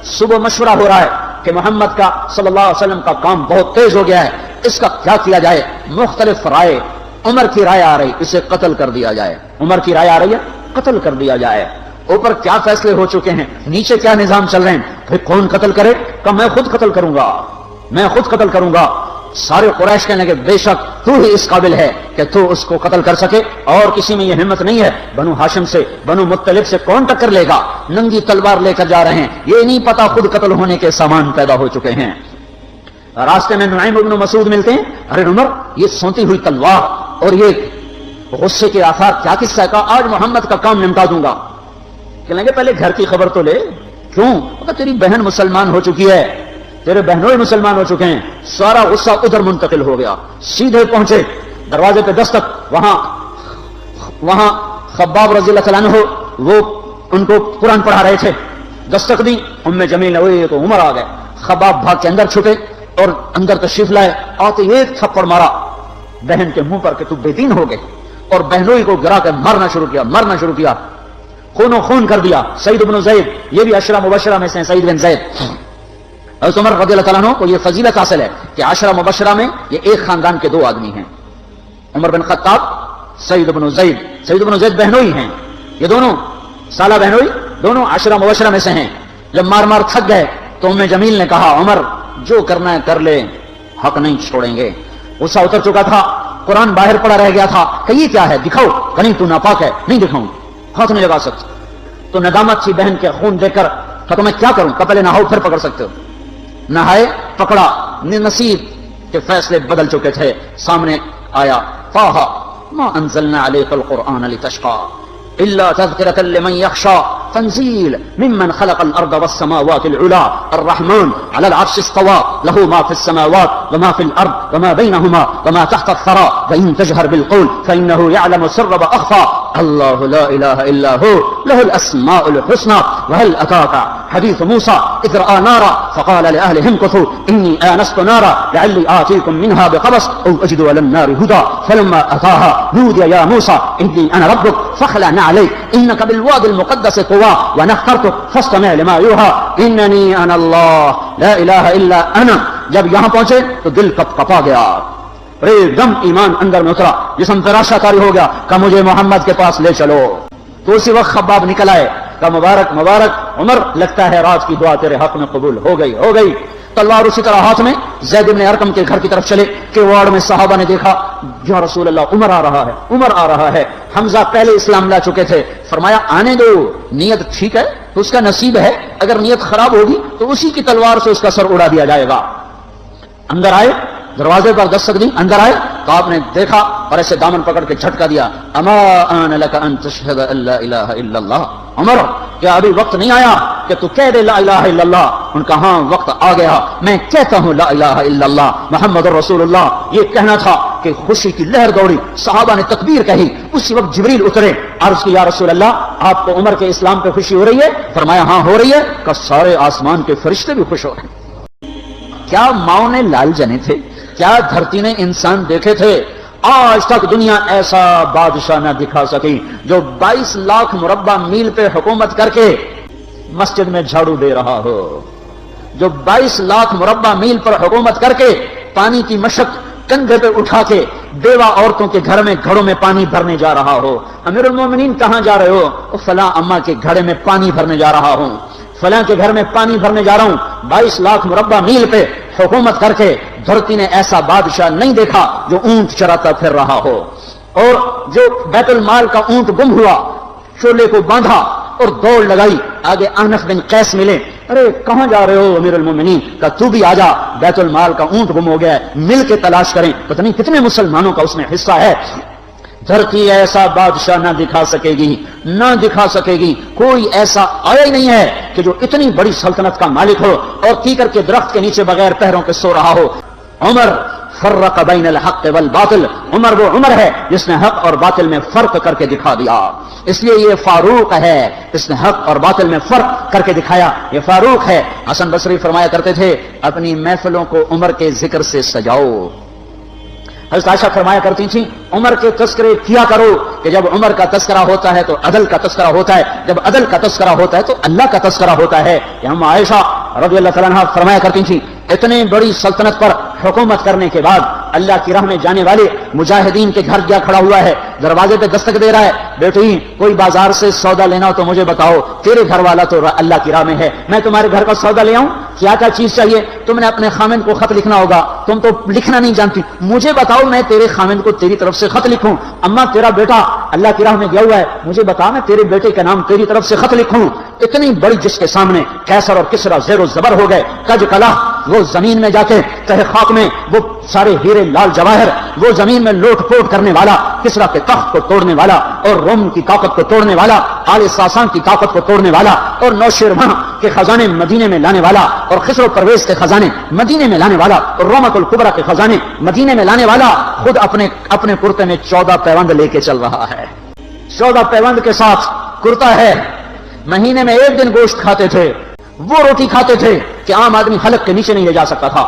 صبح مشورہ ہو رہا ہے کہ محمد کا صلی اللہ علیہ وسلم کا کام بہت تیز ہو گیا ہے، اس کا کیا کیا جائے؟ مختلف رائے، عمر کی رائے آ رہی، اسے قتل کر دیا جائے، عمر کی رائے آ رہی ہے قتل کر دیا جائے۔ اوپر کیا فیصلے ہو چکے ہیں، نیچے کیا نظام چل رہے ہیں، پھر کون قتل کرے؟ کہ میں خود قتل کروں گا، میں خود قتل کروں گا۔ سارے قریش کہنے لگے بے شک تو ہی اس قابل ہے کہ تو اس کو قتل کر سکے، اور کسی میں یہ ہمت نہیں ہے۔ بنو ہاشم سے، بنو مطلب سے کون ٹکر لے گا؟ ننگی تلوار لے کر جا رہے ہیں، یہ نہیں پتا خود قتل ہونے کے سامان پیدا ہو چکے ہیں۔ راستے میں نعیم بن مسعود ملتے ہیں، ارے عمر یہ سونتی ہوئی تلوار اور یہ غصے کے آثار کیا قصہ ہے؟ کہا آج محمد کا کام نمٹا دوں گا۔ کہنے لگے پہلے گھر کی خبر تو لے، کیوں؟ کہا تیری بہن مسلمان ہو چکی ہے، تیرے بہنوئی مسلمان ہو چکے ہیں۔ سارا غصہ ادھر منتقل ہو گیا، سیدھے پہنچے دروازے پہ دستک، وہاں خباب رضی اللہ تعالیٰ عنہ وہ ان کو قرآن پڑھا رہے تھے، دستک دی، ام جمیل ہوئی تو عمر آ گئے۔ خباب بھاگ کے اندر چھپے اور اندر تشریف لائے، آتے ایک تھپڑ مارا بہن کے منہ پر کہ تو بے دین ہو گئے، اور بہنوئی کو گرا کر مارنا شروع کیا، خون و خون کر دیا۔ سعید بن زید، یہ بھی عشرہ مبشرہ میں سے ہیں، سعید بن زید۔ حضرت عمر رضی اللہ تعالیٰ عنہ کو یہ فضیلت حاصل ہے کہ عشرہ مبشرہ میں یہ ایک خاندان کے دو آدمی ہیں، عمر بن خطاب، سعید بن زید۔ سعید بن زید بہنوئی ہیں، یہ دونوں سالہ بہنوئی، دونوں عشرہ مبشرہ میں سے ہیں۔ جب مار تھک گئے تو ام جمیل نے کہا عمر جو کرنا ہے کر لے، حق نہیں چھوڑیں گے۔ غصہ اتر چکا تھا، قرآن باہر پڑا رہ گیا تھا کہ یہ کیا ہے دکھاؤ، کہیں تو ناپاک ہے، نہیں دکھاؤں، ہاتھ نہیں لگا سکتے۔ تو ندامت تھی بہن کے خون دیکھ کر، کہ میں کیا کروں؟ کہ پہلے نہاؤ پھر پکڑ سکتے ہو۔ نہائے، پکڑا، نصیب کے فیصلے بدل چکے تھے۔ سامنے آیا طٰہ ما انزلنا علیک القرآن لتشقى الا تذکرۃ لمن یخشى تنزیل ممن خلق الارض والسماوات العلی الرحمن علی العرش استوى له ما في السماوات وما في الارض وما بينهما وما تحت الثرى وان تجهر بالقول فانه يعلم السر واخفى الله لا اله الا هو له الاسماء الحسنى وهل اتاك حديث موسى إذ رأى نارا فقال لأهلهم كثوا إني آنست نارا لعلي آتيكم منها بقبس أو أجد على النار هدى فلما أتاها نودي يا موسى إني أنا ربك فاخلع نعليك إنك بالوادي المقدس طوى وأنا اخترتك فاستمع لما يوحى إنني أنا الله لا إله إلا أنا۔ جب یہاں پہنچے تو دل کپا گیا، ایک دم ایمان اندر میں اترا، جسم فراشہ کاری ہو گیا کہ مجھے محمد کے پاس لے چلو۔ تو اسی وقت خباب نکل آئے، کہ مبارک مبارک عمر، لگتا ہے رات کی دعا تیرے حق میں قبول ہو گئی۔ تلوار اسی طرح ہاتھ میں زید بن ارقم کے گھر کی طرف چلے کہ وارڈ میں صحابہ نے دیکھا یا رسول اللہ عمر آ رہا ہے۔ حمزہ پہلے اسلام لا چکے تھے، فرمایا آنے دو، نیت ٹھیک ہے تو اس کا نصیب ہے، اگر نیت خراب ہوگی تو اسی کی تلوار سے اس کا سر اڑا دیا جائے گا۔ اندر آئے، دروازے پر دستک دی، اندر آئے تو آپ نے دیکھا اور ایسے دامن پکڑ کے جھٹکا دیا، اما آن لک ان تشہد ان لا الہ الا اللہ، عمر کیا ابھی وقت نہیں آیا کہ تو کہہ دے لا الہ الا اللہ؟ ان کا ہاں وقت آ گیا، میں کہتا ہوں لا الہ الا اللہ محمد رسول اللہ۔ یہ کہنا تھا کہ خوشی کی لہر دوڑی، صحابہ نے تکبیر کہی، اسی وقت جبریل اترے، عرض کی یا رسول اللہ آپ کو عمر کے اسلام پہ خوشی ہو رہی ہے؟ فرمایا ہاں ہو رہی ہے، کہ سارے آسمان کے فرشتے بھی خوش ہو رہے ہیں۔ کیا ماؤں نے لال جنے تھے، کیا دھرتی نے انسان دیکھے تھے؟ آج تک دنیا ایسا بادشاہ نہ دکھا سکی جو 22 لاکھ مربع میل پہ حکومت کر کے مسجد میں جھاڑو دے رہا ہو، جو 22 لاکھ مربع میل پر حکومت کر کے پانی کی مشق کندھے پہ اٹھا کے بیوہ عورتوں کے گھر میں گھڑوں میں پانی بھرنے جا رہا ہو۔ امیر المومنین کہاں جا رہے ہو؟ فلاں اماں کے گھڑے میں پانی بھرنے جا رہا ہوں، فلاں کے گھر میں پانی بھرنے جا رہا ہوں۔ 22 لاکھ مربع میل پہ حکومت کر کے دھرتی نے ایسا بادشاہ نہیں دیکھا جو اونٹ چراتا پھر رہا ہو، اور جو بیت المال کا اونٹ گم ہوا، شولے کو باندھا اور دوڑ لگائی، آگے احنف بن قیس ملے، ارے کہاں جا رہے ہو امیر المومنین؟ کہ تو بھی آجا، بیت المال کا اونٹ گم ہو گیا ہے، مل کے تلاش کریں، پتہ نہیں کتنے مسلمانوں کا اس میں حصہ ہے۔ دھرتی ایسا بادشاہ نہ دکھا سکے گی، کوئی ایسا آیا ہی نہیں ہے کہ جو اتنی بڑی سلطنت کا مالک ہو اور کیکر کے درخت کے نیچے بغیر پیروں کے سو رہا ہو۔ عمر فرق بین الحق والباطل، عمر وہ عمر ہے جس نے حق اور باطل میں فرق کر کے دکھا دیا، اس لیے یہ فاروق ہے، اس نے حق اور باطل میں فرق کر کے دکھایا، یہ فاروق ہے۔ حسن بصری فرمایا کرتے تھے اپنی محفلوں کو عمر کے ذکر سے سجاؤ۔ حضرت عائشہ فرمایا کرتی تھیں عمر کے تذکرے کیا کرو، کہ جب عمر کا تذکرہ ہوتا ہے تو عدل کا تذکرہ ہوتا ہے، جب عدل کا تذکرہ ہوتا ہے تو اللہ کا تذکرہ ہوتا ہے۔ کہ ہم عائشہ رضی اللہ تعالیٰ عنہ فرمایا کرتی تھی اتنی بڑی سلطنت پر حکومت کرنے کے بعد اللہ کی راہ میں جانے والے مجاہدین کے گھر جا کھڑا ہوا ہے، دروازے پہ دستک دے رہا ہے، بیٹی کوئی بازار سے سودا لینا ہو تو مجھے بتاؤ، تیرے گھر والا تو اللہ کی راہ میں ہے، میں تمہارے گھر کا سودا لے آؤں، کیا کیا چیز چاہیے؟ تم نے اپنے خامند کو خط لکھنا ہوگا، تم تو لکھنا نہیں جانتی، مجھے بتاؤ میں تیرے خامند کو تیری طرف سے خط لکھوں، اما تیرا بیٹا اللہ کی راہ میں گیا ہوا ہے، مجھے بتا میں تیرے بیٹے کا نام تیری طرف سے خط لکھوں۔ اتنی بڑی جس کے سامنے کیسر اور کسرا زیر و زبر ہو گئے، کج کلا، وہ زمین میں جا کے تہ خاک میں وہ سارے ہیرے لال جواہر، وہ زمین میں لوٹ پوٹ کرنے والا، کسرا کے تخت کو توڑنے والا اور روم کی طاقت کو توڑنے والا، آل ساسان کی طاقت کو توڑنے والا اور نوشیروان کے خزانے مدینے میں لانے والا اور خسرو پرویز کے خزانے مدینے میں لانے والا اور رومت الکبرا کے خزانے مدینے میں لانے والا خود اپنے کرتے میں 14 پیوند لے کے چل رہا ہے، 14 پیوند کے ساتھ کرتا ہے۔ مہینے میں ایک دن گوشت کھاتے تھے، وہ روٹی کھاتے تھے کہ عام آدمی حلق کے نیچے نہیں لے جا سکتا تھا۔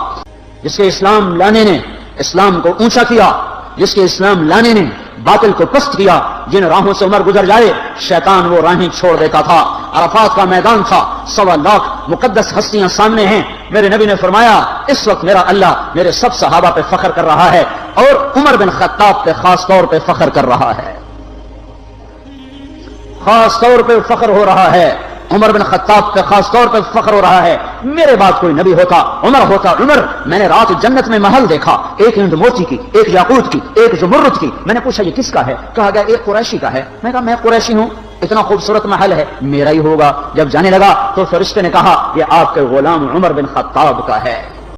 جس کے اسلام لانے نے اسلام کو اونچا کیا، جس کے اسلام لانے نے باطل کو پست کیا، جن راہوں سے عمر گزر جائے شیطان وہ راہیں چھوڑ دیتا تھا۔ عرفات کا میدان تھا، 1.25 لاکھ مقدس ہستیاں سامنے ہیں۔ میرے نبی نے فرمایا اس وقت میرا اللہ میرے سب صحابہ پہ فخر کر رہا ہے اور عمر بن خطاب پہ خاص طور پہ فخر کر رہا ہے، خاص طور پہ فخر ہو رہا ہے، عمر بن خطاب پہ خاص طور پہ فخر ہو رہا ہے۔ میرے بعد کوئی نبی ہوتا عمر ہوتا عمر۔ میں نے رات جنت میں محل دیکھا، ایک ہند موتی کی، ایک یاقوت کی، ایک زمرد کی۔ میں نے پوچھا یہ کس کا ہے؟ کہا گیا ایک قریشی کا ہے۔ میں کہا میں قریشی ہوں، اتنا خوبصورت محل ہے، میرا ہی ہوگا۔ جب جانے لگا تو فرشتے نے کہا یہ آپ کے غلام عمر بن خطاب کا ہے۔